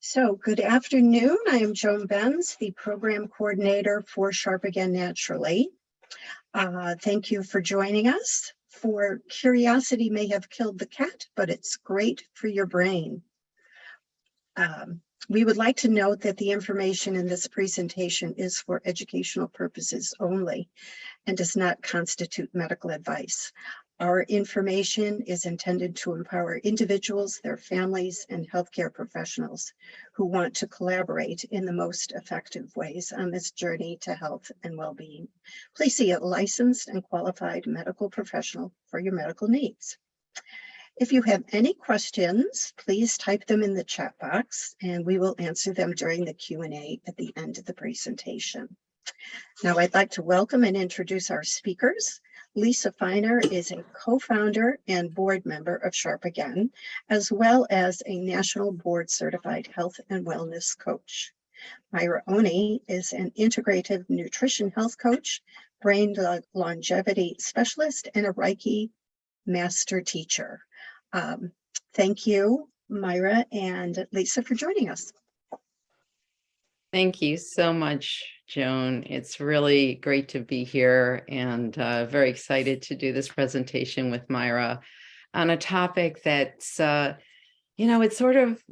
So good afternoon. I am Joan Benz, the program coordinator for Sharp Again Naturally. Thank you for joining us. For curiosity may have killed the cat, but it's great for your brain. We would like to note that the information in this presentation is for educational purposes only and does not constitute medical advice. Our information is intended to empower individuals, their families, and healthcare professionals who want to collaborate in the most effective ways on this journey to health and well-being. Please see a licensed and qualified medical professional for your medical needs. If you have any questions, please type them in the chat box and we will answer them during the Q&A at the end of the presentation. Now I'd like to welcome and introduce our speakers. Lisa Feiner is a co-founder and board member of Sharp Again, as well as a national board certified health and wellness coach. Myra Oni is an integrative nutrition health coach, brain longevity specialist, and a Reiki master teacher. Thank you, Myra and Lisa, for joining us. Thank you so much, Joan. It's really great to be here and very excited to do this presentation with Myra on a topic that's, it's sort of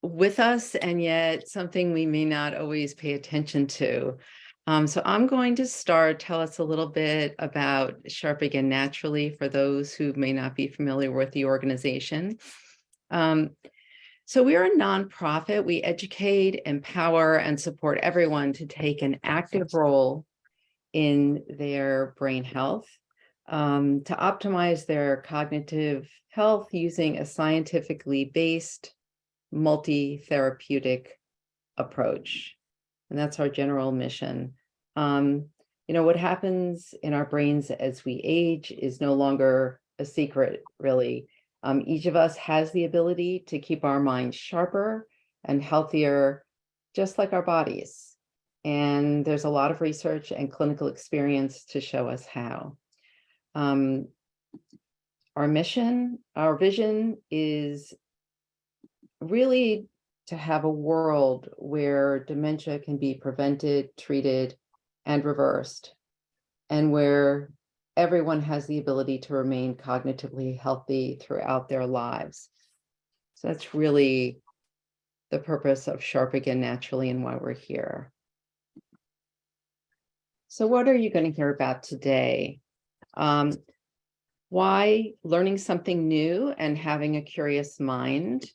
with us and yet something we may not always pay attention to. So I'm going to tell us a little bit about Sharp Again Naturally for those who may not be familiar with the organization. So we are a nonprofit. We educate, empower, and support everyone to take an active role in their brain health, to optimize their cognitive health using a scientifically based multi-therapeutic approach. And that's our general mission. What happens in our brains as we age is no longer a secret, really. Each of us has the ability to keep our minds sharper and healthier, just like our bodies. And there's a lot of research and clinical experience to show us how. Our vision is really to have a world where dementia can be prevented, treated, and reversed, and where everyone has the ability to remain cognitively healthy throughout their lives. So that's really the purpose of Sharp Again Naturally and why we're here. So what are you going to hear about today? Why learning something new and having a curious mind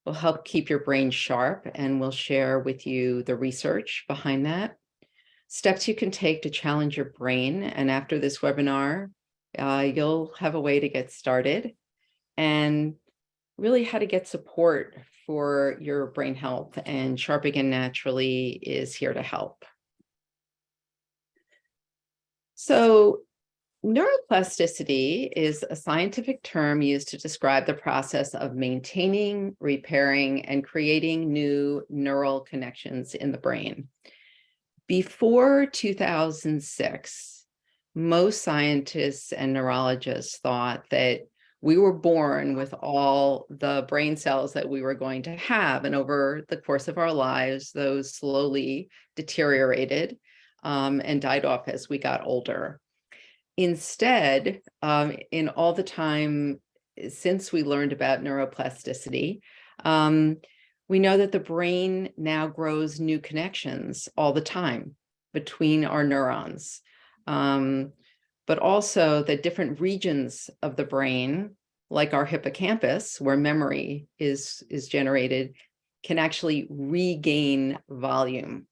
will help keep your brain sharp, and we'll share with you the research behind that. Steps you can take to challenge your brain. And after this webinar, you'll have a way to get started and really how to get support for your brain health. And Sharp Again Naturally is here to help. So neuroplasticity is a scientific term used to describe the process of maintaining, repairing, and creating new neural connections in the brain. Before 2006, most scientists and neurologists thought that we were born with all the brain cells that we were going to have. And over the course of our lives, those slowly deteriorated and died off as we got older. Instead, in all the time since we learned about neuroplasticity, we know that the brain now grows new connections all the time between our neurons, but also that different regions of the brain, like our hippocampus, where memory is generated, can actually regain volume.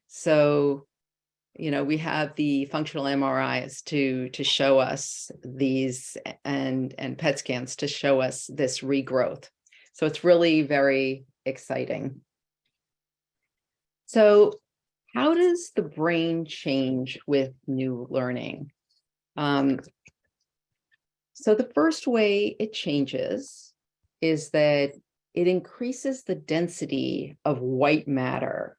So, we have the functional MRIs to show us these and PET scans to show us this regrowth. So it's really very exciting. So how does the brain change with new learning? So the first way it changes is that it increases the density of white matter,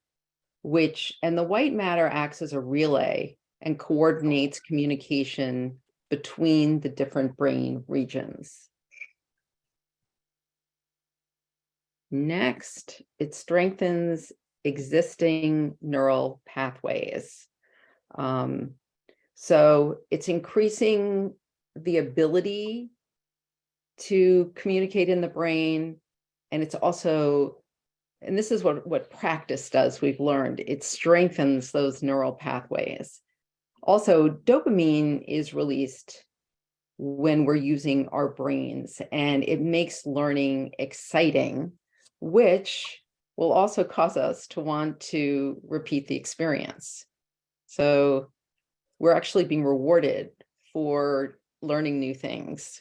and the white matter acts as a relay and coordinates communication between the different brain regions. Next, it strengthens existing neural pathways. So it's increasing the ability to communicate in the brain. And it's also, and this is what practice does, we've learned, it strengthens those neural pathways. Also, dopamine is released when we're using our brains, and it makes learning exciting, which will also cause us to want to repeat the experience. So we're actually being rewarded for learning new things.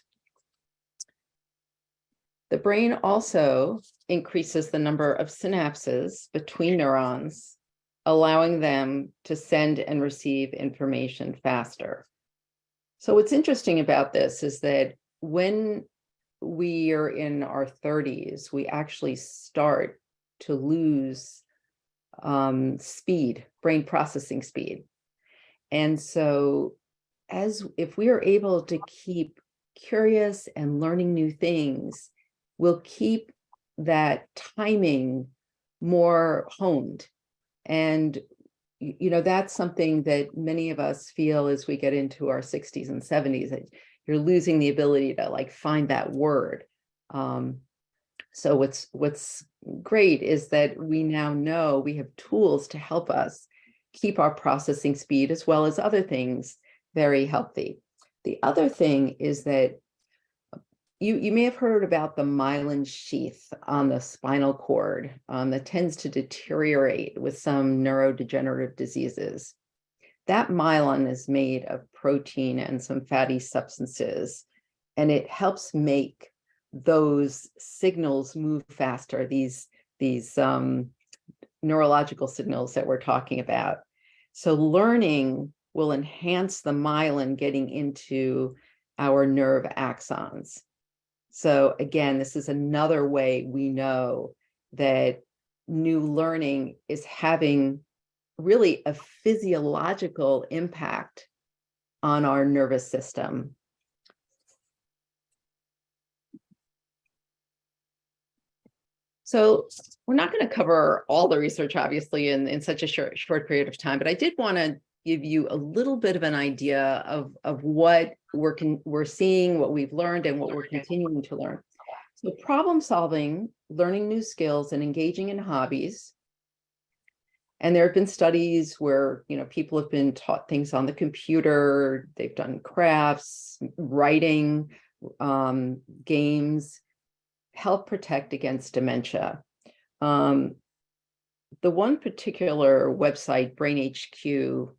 The brain also increases the number of synapses between neurons, allowing them to send and receive information faster. So what's interesting about this is that when we are in our 30s, we actually start to lose speed, brain processing speed. And so if we are able to keep curious and learning new things, we'll keep that timing more honed. And that's something that many of us feel as we get into our 60s and 70s, that you're losing the ability to like find that word. So what's great is that we now know we have tools to help us keep our processing speed as well as other things very healthy. The other thing is that you may have heard about the myelin sheath on the spinal cord that tends to deteriorate with some neurodegenerative diseases. That myelin is made of protein and some fatty substances, and it helps make those signals move faster, these neurological signals that we're talking about. So learning will enhance the myelin getting into our nerve axons. So again, this is another way we know that new learning is having really a physiological impact on our nervous system. So we're not going to cover all the research, obviously, in such a short period of time, but I did want to give you a little bit of an idea of what we're seeing, what we've learned, and what we're continuing to learn. So problem solving, learning new skills, and engaging in hobbies. And there have been studies where people have been taught things on the computer, they've done crafts, writing, games, help protect against dementia. The one particular website, brainhq.com,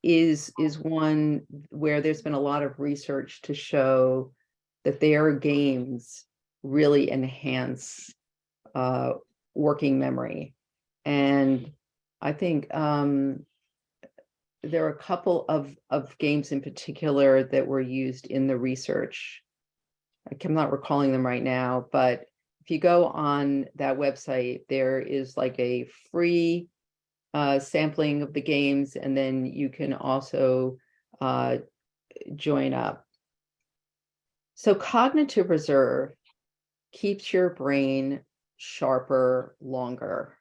is one where there's been a lot of research to show that their games really enhance working memory. And I think there are a couple of games in particular that were used in the research. I'm not recalling them right now, but if you go on that website, there is like a free sampling of the games, and then you can also join up. So cognitive reserve keeps your brain sharper longer.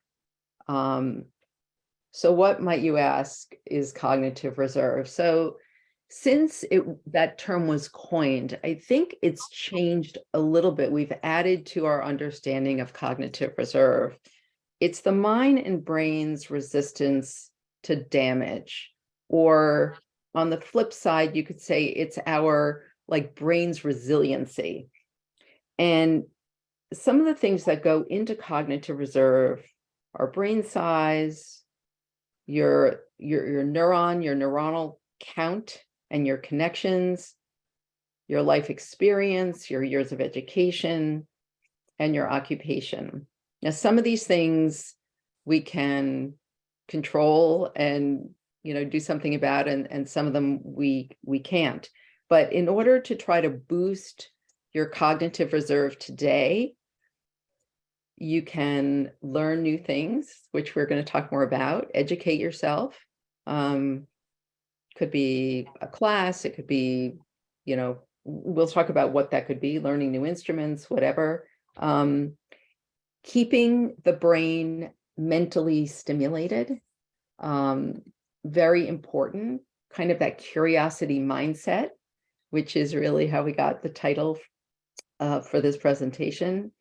So what might you ask is cognitive reserve? So since that term was coined, I think it's changed a little bit. We've added to our understanding of cognitive reserve. It's the mind and brain's resistance to damage, or on the flip side, you could say it's our brain's resiliency. And some of the things that go into cognitive reserve are brain size, your neuronal count and your connections, your life experience, your years of education, and your occupation. Now, some of these things we can control and do something about, and some of them we can't. But in order to try to boost your cognitive reserve today, you can learn new things, which we're going to talk more about, educate yourself. Could be a class, it could be, we'll talk about what that could be, learning new instruments, whatever. Keeping the brain mentally stimulated, very important, kind of that curiosity mindset, which is really how we got the title for this presentation.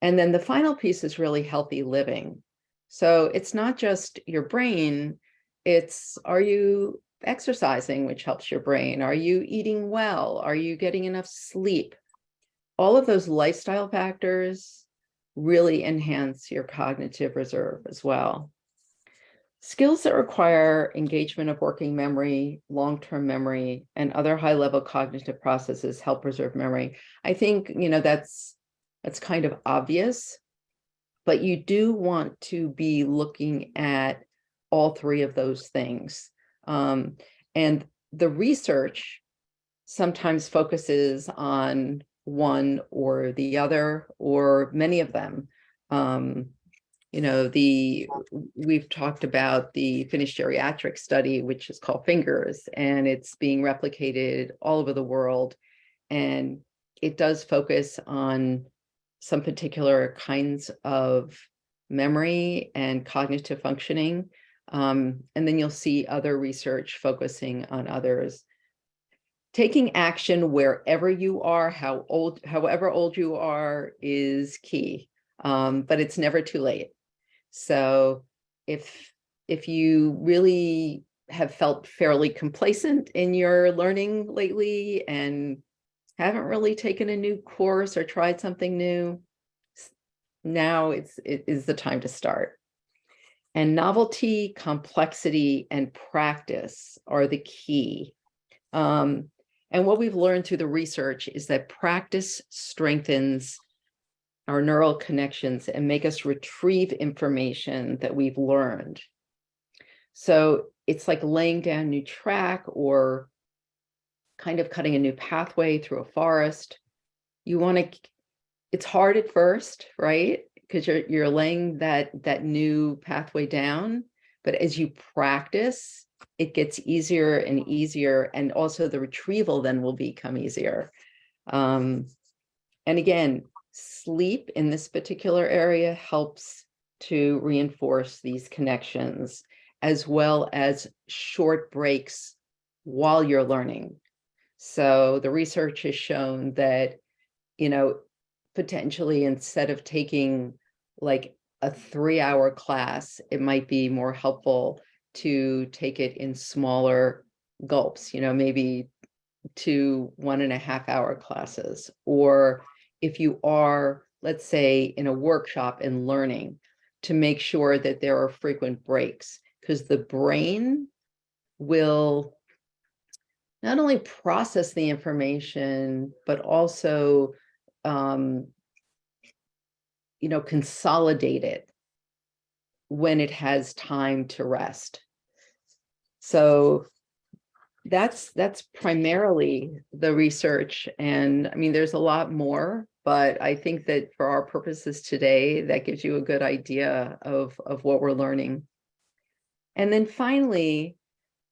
And then the final piece is really healthy living. So it's not just your brain, it's, are you exercising, which helps your brain? Are you eating well? Are you getting enough sleep? All of those lifestyle factors really enhance your cognitive reserve as well. Skills that require engagement of working memory, long-term memory, and other high-level cognitive processes help preserve memory. I think, that's kind of obvious, but you do want to be looking at all three of those things. And the research sometimes focuses on one or the other, or many of them. We've talked about the Finnish geriatric study, which is called Fingers, and it's being replicated all over the world. And it does focus on some particular kinds of memory and cognitive functioning. And then you'll see other research focusing on others. Taking action wherever you are, however old you are, is key, but it's never too late. So if you really have felt fairly complacent in your learning lately and haven't really taken a new course or tried something new, now it is the time to start. And novelty, complexity, and practice are the key. And what we've learned through the research is that practice strengthens our neural connections and make us retrieve information that we've learned. So it's like laying down new track or kind of cutting a new pathway through a forest. It's hard at first, right? Because you're laying that new pathway down, but as you practice, it gets easier and easier, and also the retrieval then will become easier. And again, sleep in this particular area helps to reinforce these connections, as well as short breaks while you're learning. So the research has shown that, potentially instead of taking like a 3-hour class, it might be more helpful to take it in smaller gulps, maybe 2 1.5-hour classes. Or if you are, let's say, in a workshop and learning, to make sure that there are frequent breaks, because the brain will not only process the information, but also, consolidate it when it has time to rest. So that's primarily the research. And I mean, there's a lot more, but I think that for our purposes today, that gives you a good idea of what we're learning. And then finally,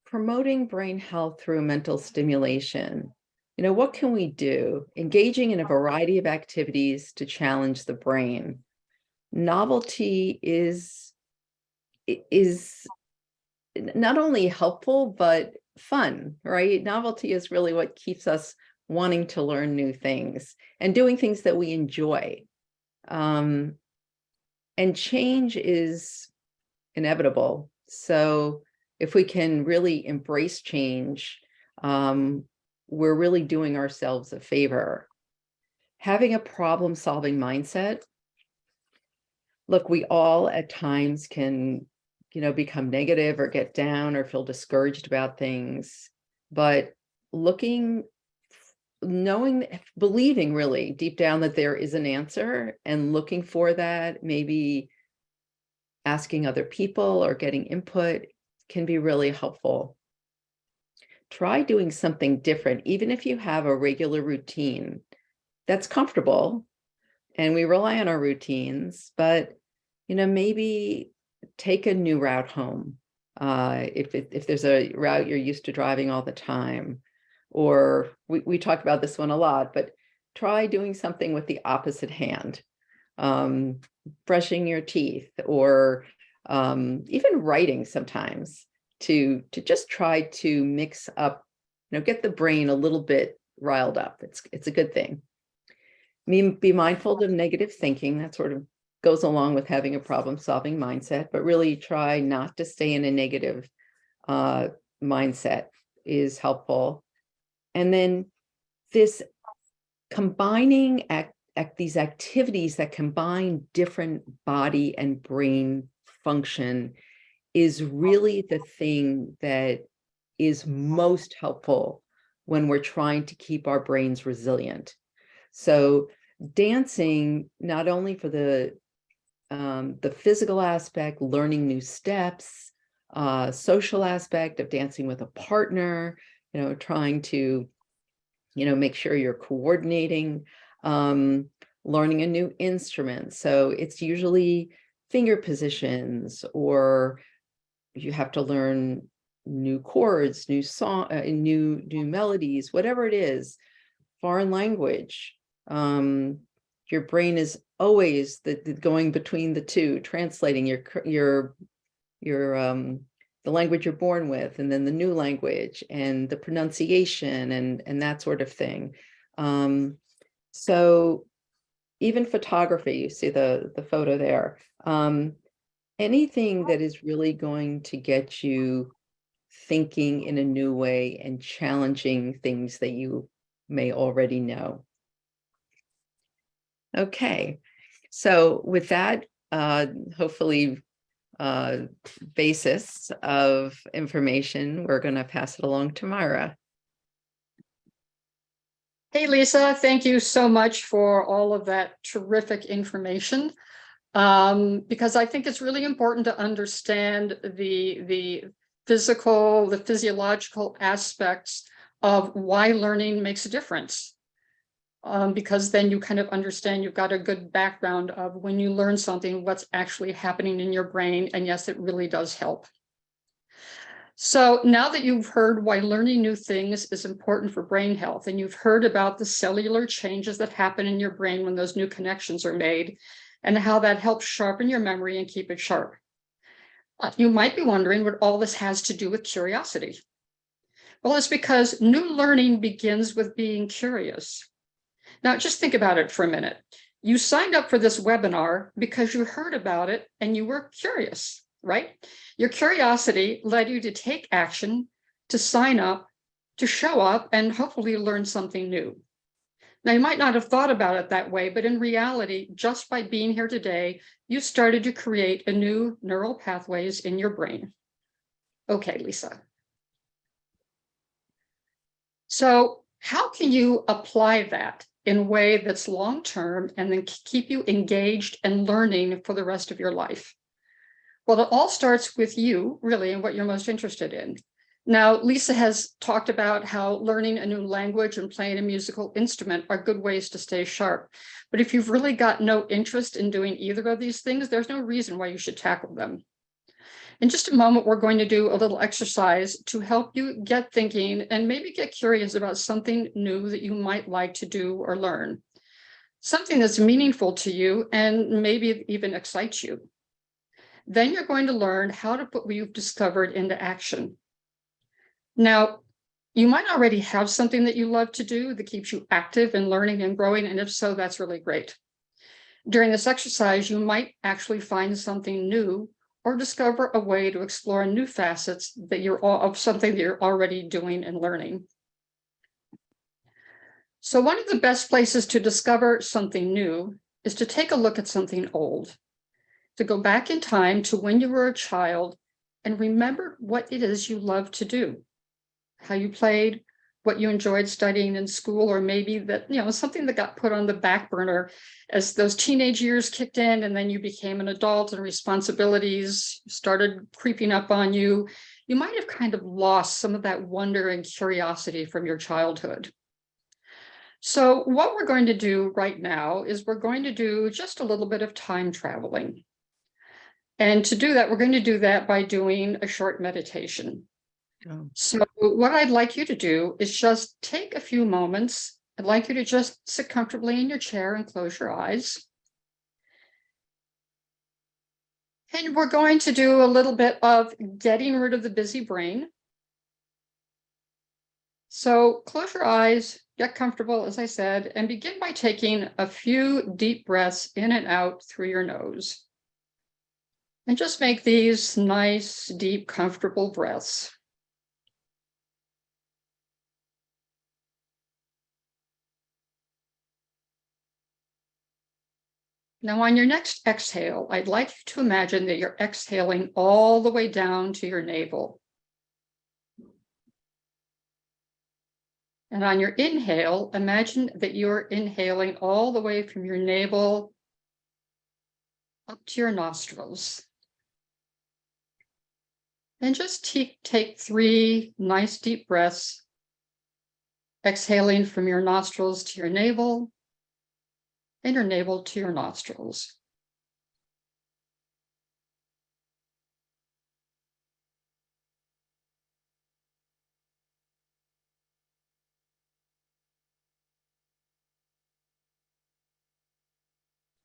promoting brain health through mental stimulation. What can we do? Engaging in a variety of activities to challenge the brain. Novelty is not only helpful, but fun, right? Novelty is really what keeps us wanting to learn new things and doing things that we enjoy. And change is inevitable. So if we can really embrace change, we're really doing ourselves a favor. Having a problem-solving mindset. Look, we all at times can, become negative or get down or feel discouraged about things, but believing really deep down that there is an answer and looking for that, maybe asking other people or getting input can be really helpful. Try doing something different, even if you have a regular routine that's comfortable, and we rely on our routines, but maybe take a new route home. If there's a route you're used to driving all the time, or we talk about this one a lot, but try doing something with the opposite hand, brushing your teeth, or even writing sometimes, to just try to mix up, get the brain a little bit riled up. It's a good thing. Be mindful of negative thinking. That sort of goes along with having a problem-solving mindset, but really try not to stay in a negative mindset is helpful. And then this combining these activities that combine different body and brain function is really the thing that is most helpful when we're trying to keep our brains resilient. So dancing, not only for the physical aspect, learning new steps, social aspect of dancing with a partner, trying to, make sure you're coordinating, learning a new instrument. So it's usually finger positions, or you have to learn new chords, new song, new melodies, whatever it is, foreign language. Your brain is always going between the two, translating the language you're born with, and then the new language and the pronunciation and that sort of thing. So even photography, you see the photo there. Anything that is really going to get you thinking in a new way and challenging things that you may already know. Okay, so with that, hopefully basis of information, we're going to pass it along to Myra. Hey, Lisa, thank you so much for all of that terrific information, because I think it's really important to understand the physical, the physiological aspects of why learning makes a difference. Because then you kind of understand, you've got a good background of when you learn something, what's actually happening in your brain. And yes, it really does help. So now that you've heard why learning new things is important for brain health, and you've heard about the cellular changes that happen in your brain when those new connections are made, and how that helps sharpen your memory and keep it sharp, you might be wondering what all this has to do with curiosity. Well, it's because new learning begins with being curious. Now, just think about it for a minute. You signed up for this webinar because you heard about it and you were curious, right? Your curiosity led you to take action, to sign up, to show up, and hopefully learn something new. Now, you might not have thought about it that way, but in reality, just by being here today, you started to create a new neural pathways in your brain. Okay, Lisa. So how can you apply that in a way that's long-term and then keep you engaged and learning for the rest of your life? Well, it all starts with you, really, and what you're most interested in. Now, Lisa has talked about how learning a new language and playing a musical instrument are good ways to stay sharp. But if you've really got no interest in doing either of these things, there's no reason why you should tackle them. In just a moment, we're going to do a little exercise to help you get thinking and maybe get curious about something new that you might like to do or learn. Something that's meaningful to you and maybe even excites you. Then you're going to learn how to put what you've discovered into action. Now, you might already have something that you love to do that keeps you active and learning and growing, and if so, that's really great. During this exercise, you might actually find something new or discover a way to explore new facets that of something that you're already doing and learning. So one of the best places to discover something new is to take a look at something old, to go back in time to when you were a child and remember what it is you love to do, how you played, what you enjoyed studying in school, or maybe that, something that got put on the back burner as those teenage years kicked in and then you became an adult and responsibilities started creeping up on you. You might have kind of lost some of that wonder and curiosity from your childhood. So what we're going to do right now is we're going to do just a little bit of time traveling. And to do that, we're going to do that by doing a short meditation. Oh. So what I'd like you to do is just take a few moments. I'd like you to just sit comfortably in your chair and close your eyes. And we're going to do a little bit of getting rid of the busy brain. So close your eyes, get comfortable, as I said, and begin by taking a few deep breaths in and out through your nose. And just make these nice, deep, comfortable breaths. Now, on your next exhale, I'd like you to imagine that you're exhaling all the way down to your navel. And on your inhale, imagine that you're inhaling all the way from your navel up to your nostrils. And just take 3 nice deep breaths, exhaling from your nostrils to your navel, and your navel to your nostrils.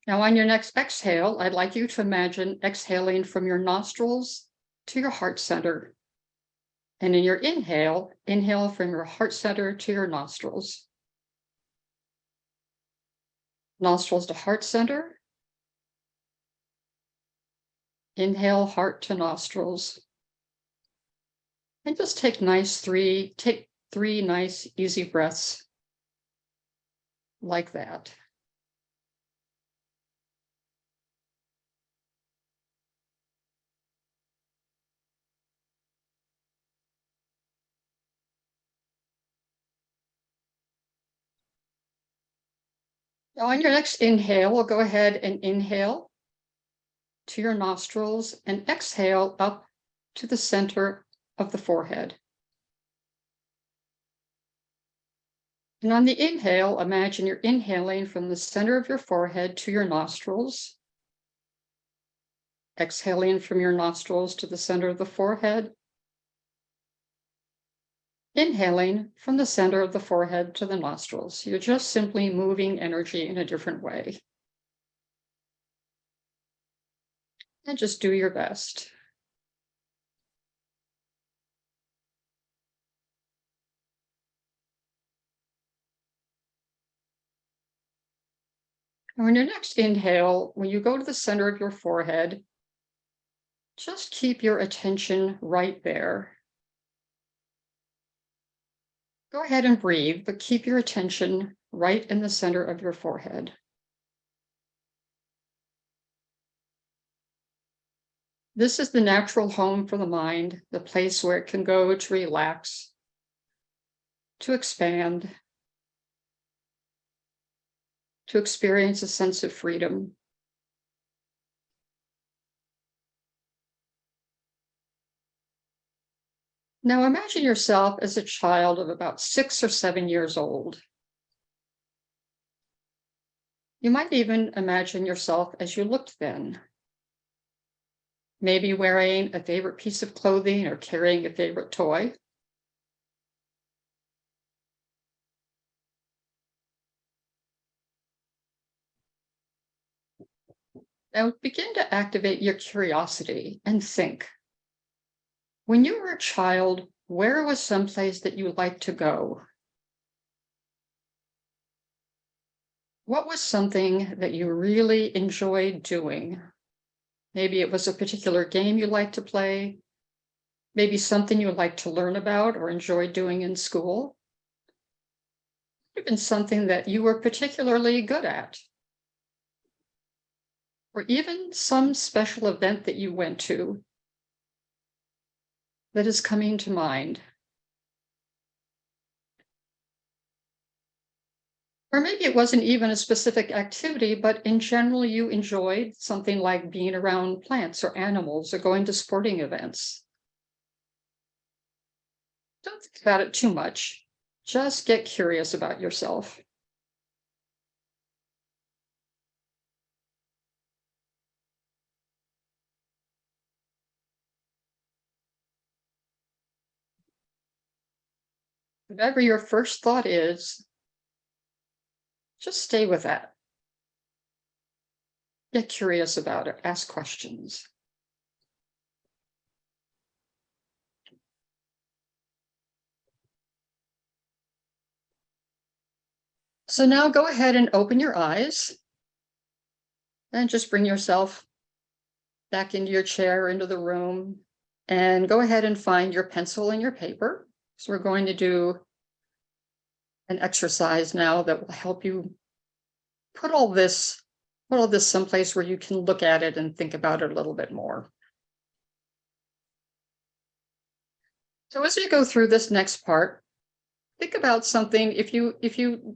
Now, on your next exhale, I'd like you to imagine exhaling from your nostrils to your heart center. And in your inhale, inhale from your heart center to your nostrils. Nostrils to heart center. Inhale, heart to nostrils. And just take 3 nice, easy breaths like that. Now, on your next inhale, we'll go ahead and inhale to your nostrils and exhale up to the center of the forehead. And on the inhale, imagine you're inhaling from the center of your forehead to your nostrils, exhaling from your nostrils to the center of the forehead, inhaling from the center of the forehead to the nostrils. You're just simply moving energy in a different way. And just do your best. And on your next inhale, when you go to the center of your forehead, just keep your attention right there. Go ahead and breathe, but keep your attention right in the center of your forehead. This is the natural home for the mind, the place where it can go to relax, to expand, to experience a sense of freedom. Now imagine yourself as a child of about 6 or 7 years old. You might even imagine yourself as you looked then. Maybe wearing a favorite piece of clothing or carrying a favorite toy. Now begin to activate your curiosity and think. When you were a child, where was someplace that you liked to go? What was something that you really enjoyed doing? Maybe it was a particular game you liked to play. Maybe something you liked to learn about or enjoyed doing in school. Even something that you were particularly good at. Or even some special event that you went to that is coming to mind. Or maybe it wasn't even a specific activity, but in general, you enjoyed something like being around plants or animals or going to sporting events. Don't think about it too much. Just get curious about yourself. Whatever your first thought is, just stay with that. Get curious about it, ask questions. So now go ahead and open your eyes and just bring yourself back into your chair, into the room, and go ahead and find your pencil and your paper. So we're going to do an exercise now that will help you put all this someplace where you can look at it and think about it a little bit more. So as you go through this next part, think about something. If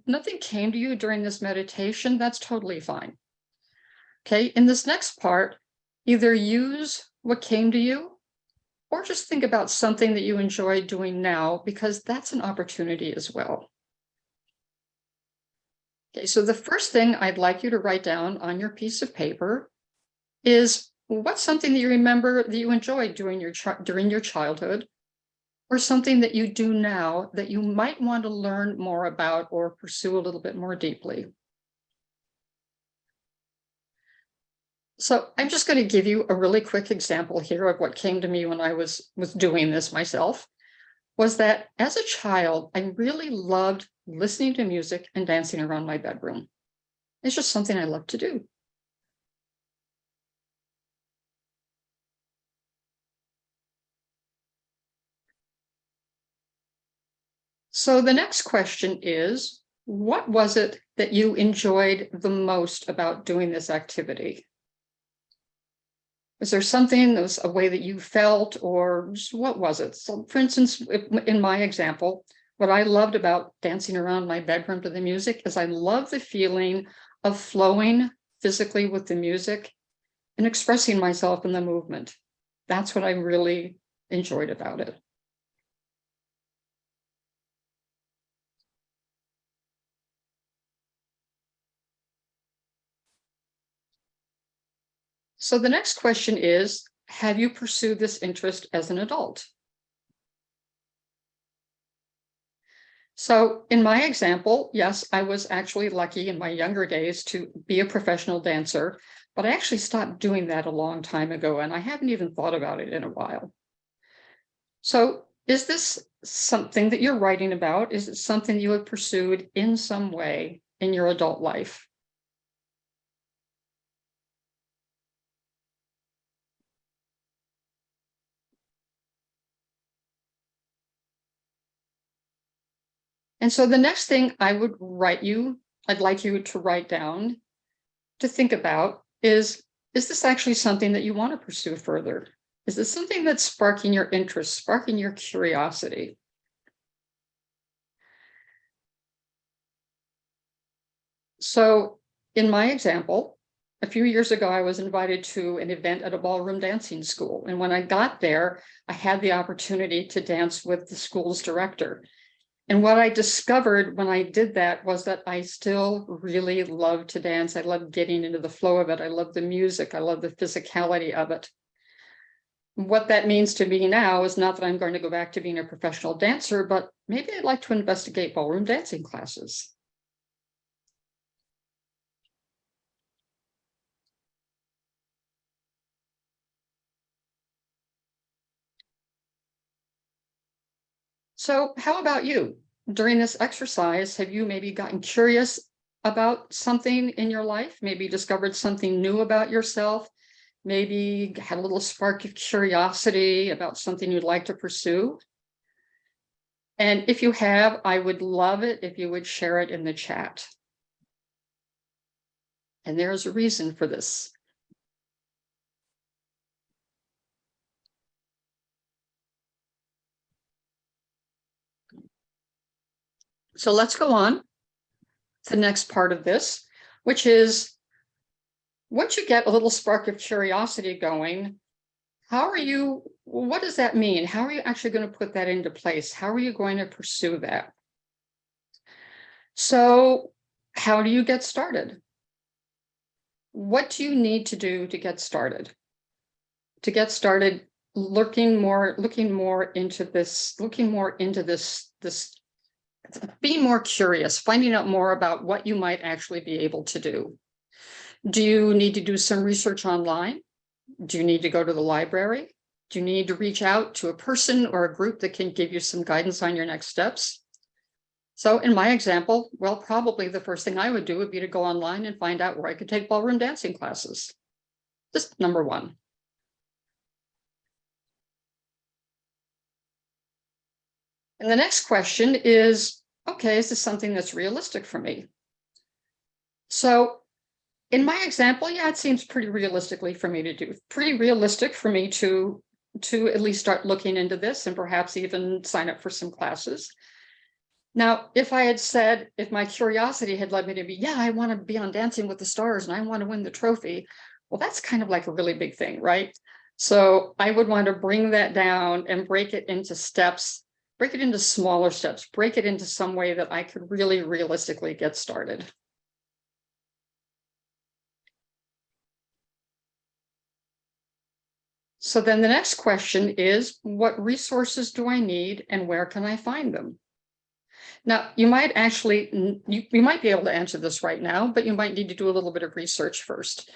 nothing came to you during this meditation, that's totally fine. Okay, in this next part, either use what came to you or just think about something that you enjoy doing now, because that's an opportunity as well. Okay, so the first thing I'd like you to write down on your piece of paper is what's something that you remember that you enjoyed during your childhood, or something that you do now that you might want to learn more about or pursue a little bit more deeply. So I'm just going to give you a really quick example here of what came to me when I was doing this myself, was that as a child, I really loved listening to music and dancing around my bedroom. It's just something I love to do. So the next question is, what was it that you enjoyed the most about doing this activity? Was there something that was a way that you felt, or just what was it? So for instance, in my example, what I loved about dancing around my bedroom to the music is I love the feeling of flowing physically with the music and expressing myself in the movement. That's what I really enjoyed about it. So the next question is, have you pursued this interest as an adult? So in my example, yes, I was actually lucky in my younger days to be a professional dancer, but I actually stopped doing that a long time ago, and I haven't even thought about it in a while. So is this something that you're writing about? Is it something you have pursued in some way in your adult life? And so the next thing I'd like you to write down to think about is this actually something that you want to pursue further? Is this something that's sparking your interest, sparking your curiosity? So in my example, a few years ago, I was invited to an event at a ballroom dancing school. And when I got there, I had the opportunity to dance with the school's director. And what I discovered when I did that was that I still really love to dance. I love getting into the flow of it. I love the music. I love the physicality of it. What that means to me now is not that I'm going to go back to being a professional dancer, but maybe I'd like to investigate ballroom dancing classes. So how about you? During this exercise, have you maybe gotten curious about something in your life? Maybe discovered something new about yourself? Maybe had a little spark of curiosity about something you'd like to pursue? And if you have, I would love it if you would share it in the chat. And there's a reason for this. So let's go on to the next part of this, which is once you get a little spark of curiosity going, what does that mean? How are you actually going to put that into place? How are you going to pursue that? So how do you get started? What do you need to do to get started? To get started looking more into this Be more curious, finding out more about what you might actually be able to do. Do you need to do some research online? Do you need to go to the library? Do you need to reach out to a person or a group that can give you some guidance on your next steps? So in my example, well, probably the first thing I would do would be to go online and find out where I could take ballroom dancing classes. Just number one. And the next question is, okay, is this something that's realistic for me? So in my example, yeah, it seems pretty realistic for me to at least start looking into this and perhaps even sign up for some classes. Now, if my curiosity had led me to be, yeah, I want to be on Dancing with the Stars and I want to win the trophy, well, that's kind of like a really big thing, right? So I would want to bring that down and break it into steps, break it into smaller steps, break it into some way that I could really realistically get started. So then the next question is, what resources do I need and where can I find them? Now, you might actually, you might be able to answer this right now, but you might need to do a little bit of research first,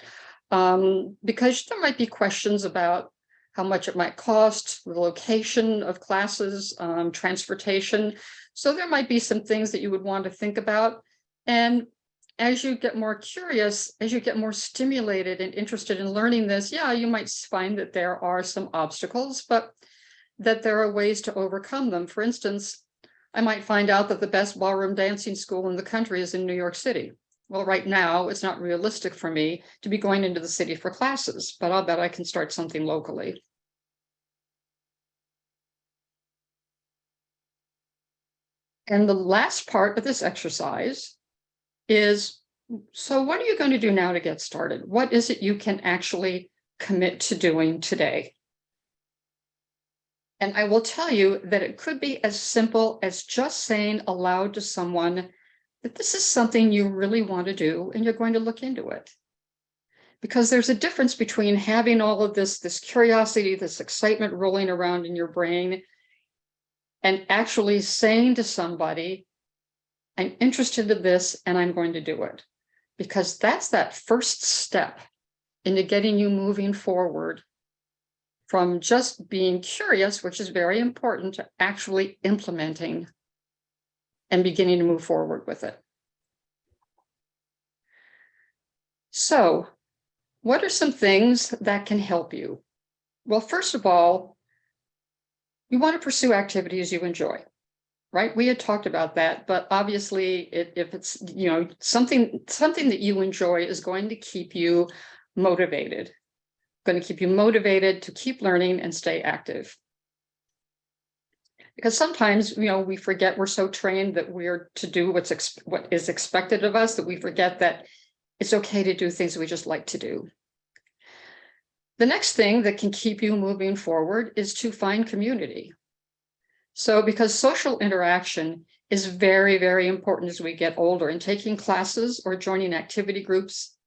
because there might be questions about how much it might cost, the location of classes, transportation. So there might be some things that you would want to think about. And as you get more curious, as you get more stimulated and interested in learning this, yeah, you might find that there are some obstacles, but that there are ways to overcome them. For instance, I might find out that the best ballroom dancing school in the country is in New York City. Well, right now, it's not realistic for me to be going into the city for classes, but I'll bet I can start something locally. And the last part of this exercise is, so what are you going to do now to get started? What is it you can actually commit to doing today? And I will tell you that it could be as simple as just saying aloud to someone that this is something you really want to do and you're going to look into it. Because there's a difference between having all of this curiosity, this excitement rolling around in your brain, and actually saying to somebody, I'm interested in this and I'm going to do it. Because that's that first step into getting you moving forward from just being curious, which is very important, to actually implementing and beginning to move forward with it. So, what are some things that can help you? Well, first of all, you want to pursue activities you enjoy, right? We had talked about that, but obviously if it's, something that you enjoy is going to keep you motivated, to keep learning and stay active. Because sometimes, we forget, we're so trained that we're to do what is expected of us that we forget that it's okay to do things we just like to do. The next thing that can keep you moving forward is to find community. So because social interaction is very, very important as we get older, and taking classes or joining activity groups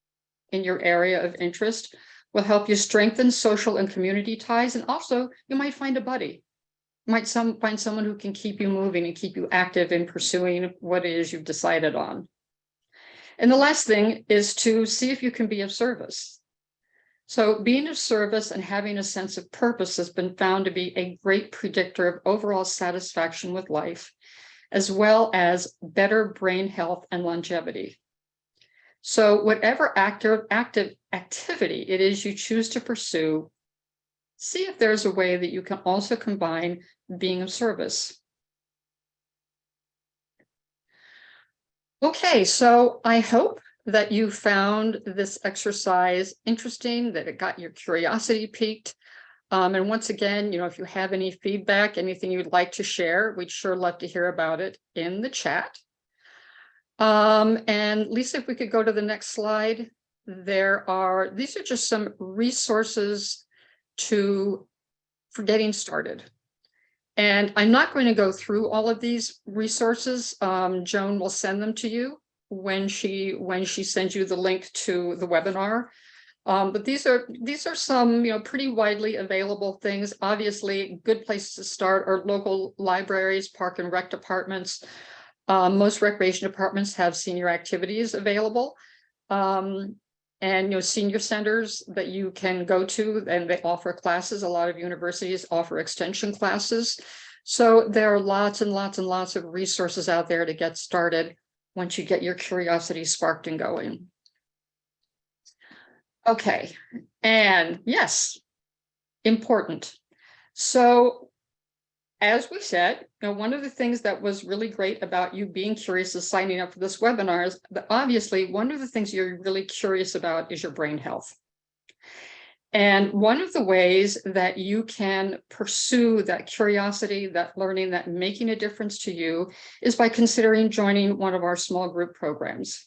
in your area of interest will help you strengthen social and community ties. And also you might find a buddy. You might find someone who can keep you moving and keep you active in pursuing what it is you've decided on. And the last thing is to see if you can be of service. So being of service and having a sense of purpose has been found to be a great predictor of overall satisfaction with life, as well as better brain health and longevity. So whatever active activity it is you choose to pursue, see if there's a way that you can also combine being of service. Okay, so I hope that you found this exercise interesting, that it got your curiosity piqued. And once again, if you have any feedback, anything you'd like to share, we'd sure love to hear about it in the chat. And Lisa, if we could go to the next slide. These are just some resources for getting started. And I'm not going to go through all of these resources. Joan will send them to you when she sends you the link to the webinar. But these are some pretty widely available things. Obviously, good places to start are local libraries, park and rec departments, Most recreation departments have senior activities available. And senior centers that you can go to, and they offer classes. A lot of universities offer extension classes. So there are lots and lots and lots of resources out there to get started once you get your curiosity sparked and going. Okay, and yes, important. So as we said, one of the things that was really great about you being curious is signing up for this webinar is that obviously one of the things you're really curious about is your brain health. And one of the ways that you can pursue that curiosity, that learning, that making a difference to you is by considering joining one of our small group programs.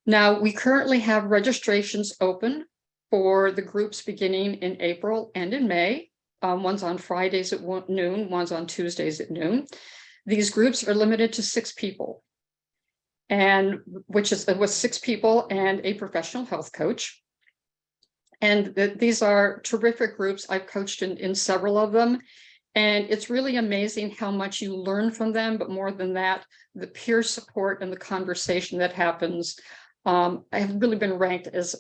Now, we currently have registrations open for the groups beginning in April and in May. One's on Fridays at noon, one's on Tuesdays at noon. These groups are limited to 6 people, and which is with 6 people and a professional health coach. And these are terrific groups. I've coached in several of them, and it's really amazing how much you learn from them. But more than that, the peer support and the conversation that happens, I have really been ranked as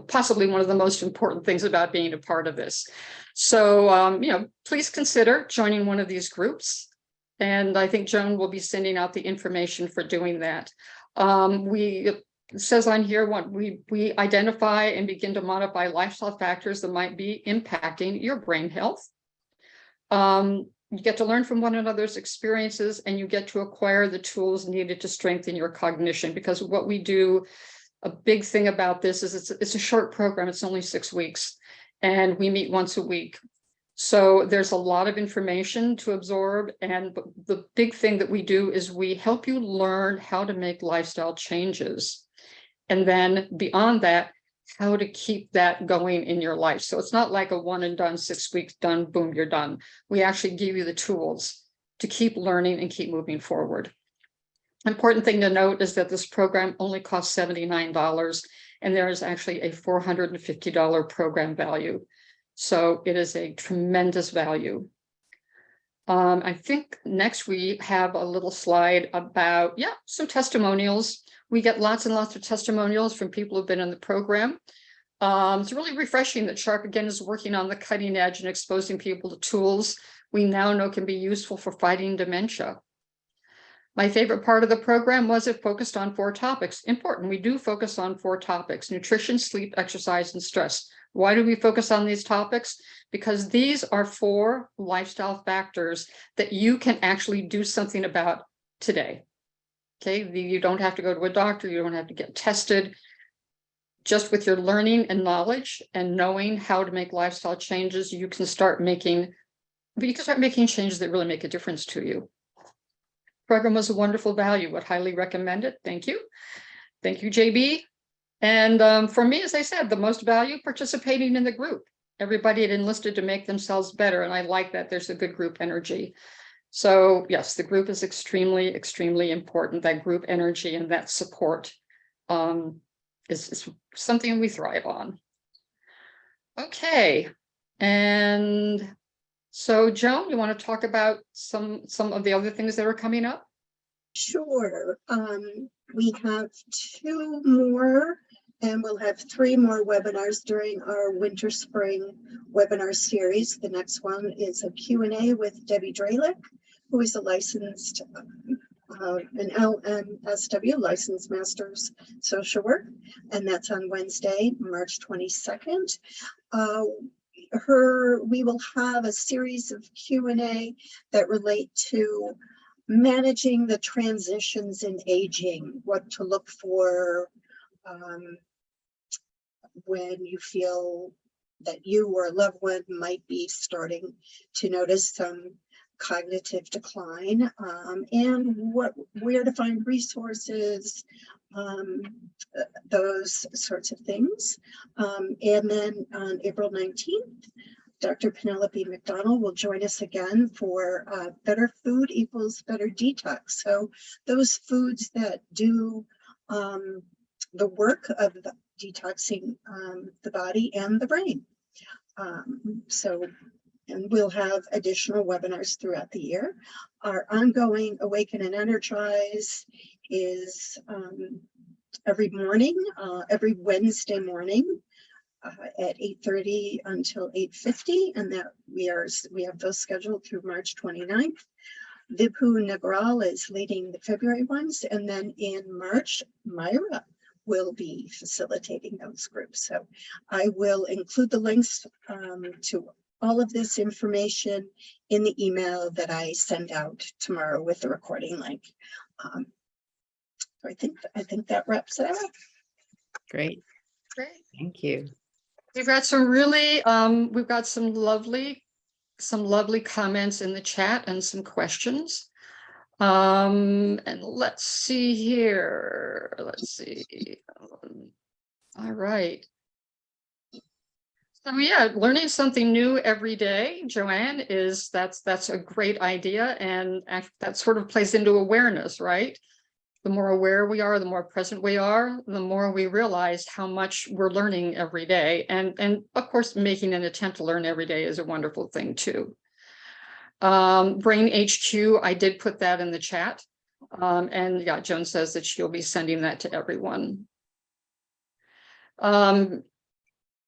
possibly one of the most important things about being a part of this. So, please consider joining one of these groups. And I think Joan will be sending out the information for doing that. It says on here, we identify and begin to modify lifestyle factors that might be impacting your brain health. You get to learn from one another's experiences, and you get to acquire the tools needed to strengthen your cognition, because what we do, a big thing about this is it's a short program. It's only 6 weeks, and we meet once a week. So there's a lot of information to absorb. And the big thing that we do is we help you learn how to make lifestyle changes. And then beyond that, how to keep that going in your life. So it's not like a one and done, 6 weeks done, boom, you're done. We actually give you the tools to keep learning and keep moving forward. Important thing to note is that this program only costs $79, and there is actually a $450 program value. So it is a tremendous value. I think next we have a little slide about, some testimonials. We get lots and lots of testimonials from people who've been in the program. It's really refreshing that Sharp again is working on the cutting edge and exposing people to tools we now know can be useful for fighting dementia. My favorite part of the program was it focused on 4 topics. Important, we do focus on 4 topics: nutrition, sleep, exercise, and stress. Why do we focus on these topics? Because these are 4 lifestyle factors that you can actually do something about today. Okay, you don't have to go to a doctor, you don't have to get tested. Just with your learning and knowledge and knowing how to make lifestyle changes, you can start making changes that really make a difference to you. Program was a wonderful value. Would highly recommend it. Thank you. Thank you, JB. And for me, as I said, the most value participating in the group. Everybody had enlisted to make themselves better. And I like that there's a good group energy. So yes, the group is extremely, extremely important. That group energy and that support is something we thrive on. Okay. And so, Joan, you want to talk about some of the other things that are coming up? Sure. We have 2 more, and we'll have 3 more webinars during our winter spring webinar series. The next one is a Q&A with Debbie Dralick, who is a licensed an LMSW, licensed master's social work, and that's on Wednesday, March 22nd. We will have a series of Q&A that relate to managing the transitions in aging, what to look for when you feel that you or a loved one might be starting to notice some cognitive decline, and where to find resources, those sorts of things. And then on April 19th, Dr. Penelope McDonald will join us again for Better Food Equals Better Detox. So those foods that do the work of detoxing the body and the brain. So And we'll have additional webinars throughout the year. Our ongoing Awaken and Energize is every morning, every Wednesday morning at 8:30 until 8:50, and that we have those scheduled through March 29th. Vibhu Nagral is leading the February ones, and then in March, Myra will be facilitating those groups. So I will include the links to all of this information in the email that I send out tomorrow with the recording link. So I think that wraps it up. Great. Great. Thank you. We've got some really, we've got some lovely comments in the chat and some questions. And let's see here. Let's see. All right. So yeah, learning something new every day, Joanne, that's a great idea, and that sort of plays into awareness, right? The more aware we are, the more present we are, the more we realize how much we're learning every day. And of course, making an attempt to learn every day is a wonderful thing too. Brain HQ, I did put that in the chat. And yeah, Joan says that she'll be sending that to everyone.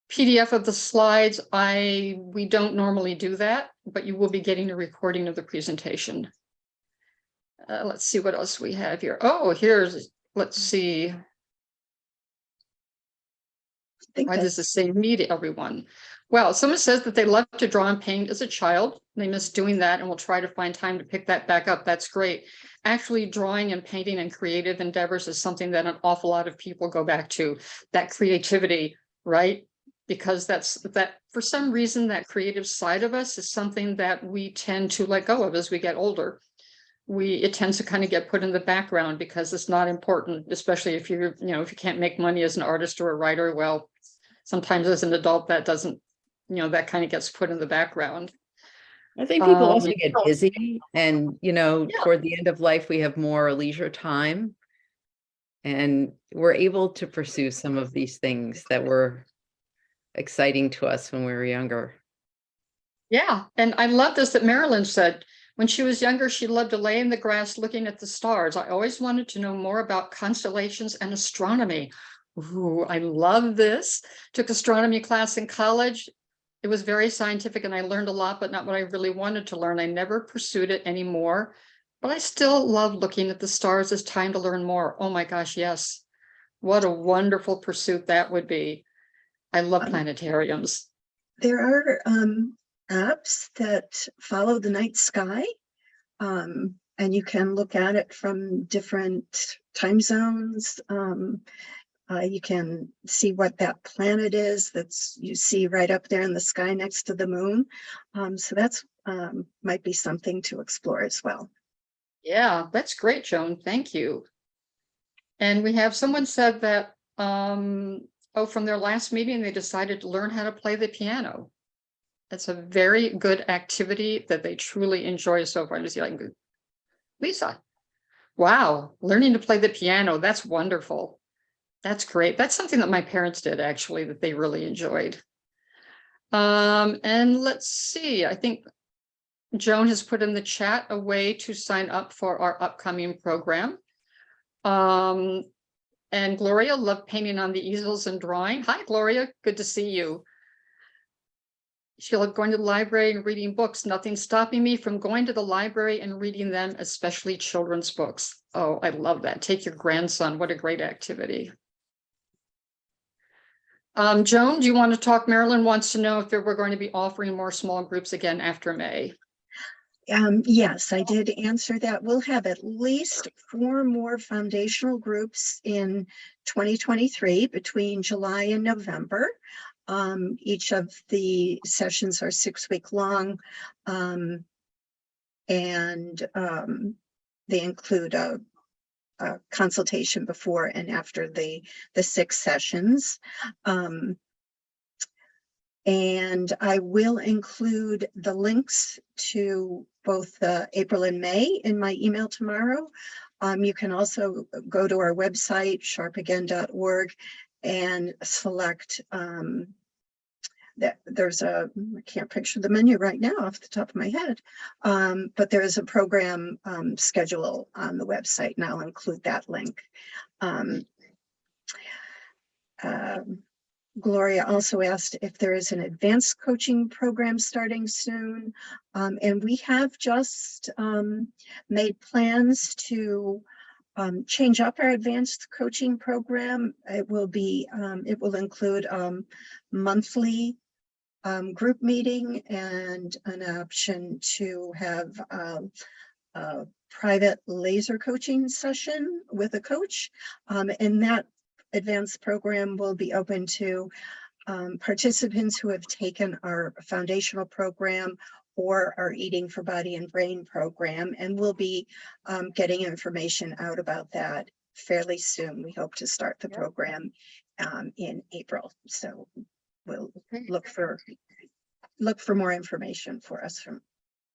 PDF of the slides, we don't normally do that, but you will be getting a recording of the presentation. Let's see what else we have here. Oh, let's see. Why does this say me to everyone? Well, someone says that they loved to draw and paint as a child. They miss doing that and will try to find time to pick that back up. That's great. Actually, drawing and painting and creative endeavors is something that an awful lot of people go back to, that creativity, right? Because that for some reason, that creative side of us is something that we tend to let go of as we get older. It tends to kind of get put in the background because it's not important, especially if if you can't make money as an artist or a writer. Well, sometimes as an adult, that doesn't, that kind of gets put in the background. I think people also get busy, and toward the end of life, we have more leisure time, and we're able to pursue some of these things that were exciting to us when we were younger. Yeah, and I love this that Marilyn said. When she was younger, she loved to lay in the grass looking at the stars. I always wanted to know more about constellations and astronomy. Ooh, I love this. Took astronomy class in college. It was very scientific and I learned a lot, but not what I really wanted to learn. I never pursued it anymore, but I still love looking at the stars as time to learn more. Oh my gosh, yes. What a wonderful pursuit that would be. I love planetariums. There are apps that follow the night sky, and you can look at it from different time zones. You can see what that planet is you see right up there in the sky next to the moon. So that's might be something to explore as well. Yeah, that's great, Joan. Thank you. And we have someone said that, from their last meeting, they decided to learn how to play the piano. That's a very good activity that they truly enjoy so far. Lisa, wow, learning to play the piano, that's wonderful. That's great. That's something that my parents did, actually, that they really enjoyed. And let's see, I think Joan has put in the chat a way to sign up for our upcoming program. And Gloria loved painting on the easels and drawing. Hi, Gloria, good to see you. She loved going to the library and reading books. Nothing stopping me from going to the library and reading them, especially children's books. Oh, I love that. Take your grandson. What a great activity. Joan, do you want to talk? Marilyn wants to know if we're going to be offering more small groups again after May. Yes, I did answer that. We'll have at least 4 more foundational groups in 2023 between July and November. Each of the sessions are 6-week long, and they include a consultation before and after the 6 sessions. And I will include the links to both April and May in my email tomorrow. You can also go to our website, sharpagain.org, and select there's I can't picture the menu right now off the top of my head, but there is a program schedule on the website, and I'll include that link. Gloria also asked if there is an advanced coaching program starting soon. And we have just made plans to change up our advanced coaching program. It will include monthly group meeting and an option to have a private laser coaching session with a coach. And that advanced program will be open to participants who have taken our foundational program or our Eating for Body and Brain program, and we'll be getting information out about that fairly soon. We hope to start the program in April, so we'll look for more information for us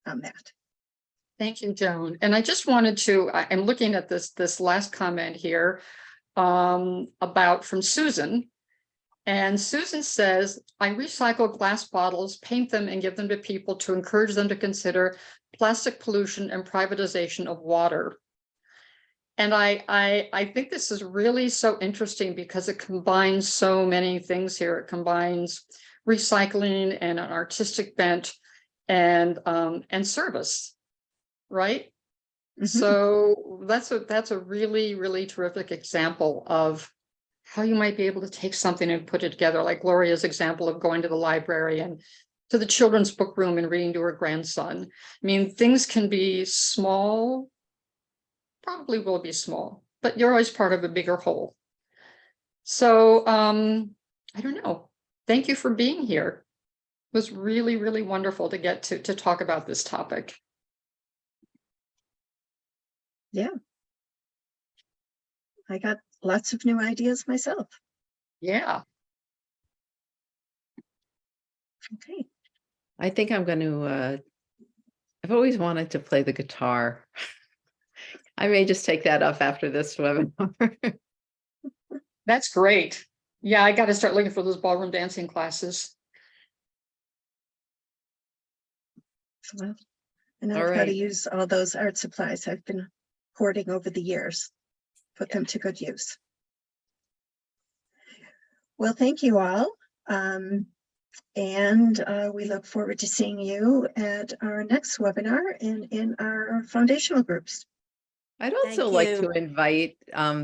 on that. Thank you, Joan. And I just wanted to, I'm looking at this last comment here about from Susan. And Susan says, I recycle glass bottles, paint them, and give them to people to encourage them to consider plastic pollution and privatization of water. And I think this is really so interesting because it combines so many things here. It combines recycling and an artistic bent and service, right? Mm-hmm. So that's a really, really terrific example of how you might be able to take something and put it together, like Gloria's example of going to the library and to the children's book room and reading to her grandson. I mean, things can be small, probably will be small, but you're always part of a bigger whole. So I don't know. Thank you for being here. It was really, really wonderful to get to talk about this topic. Yeah. I got lots of new ideas myself. Yeah. Okay. I think I'm going to, I've always wanted to play the guitar. I may just take that up after this webinar. That's great. Yeah, I got to start looking for those ballroom dancing classes. Well, I know how to use all those art supplies I've been hoarding over the years. Put them to good use. Well, thank you all. And we look forward to seeing you at our next webinar in our foundational groups. I'd also like to invite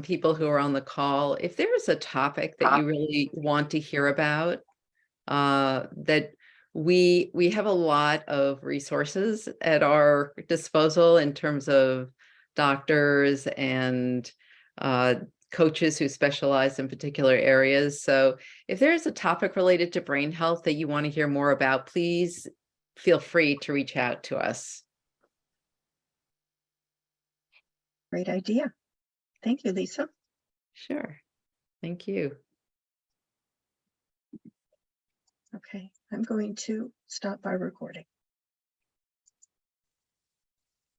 people who are on the call, if there is a topic that you really want to hear about, that we have a lot of resources at our disposal in terms of doctors and coaches who specialize in particular areas. So if there's a topic related to brain health that you want to hear more about, please feel free to reach out to us. Great idea. Thank you, Lisa. Sure. Thank you. Okay, I'm going to stop our recording.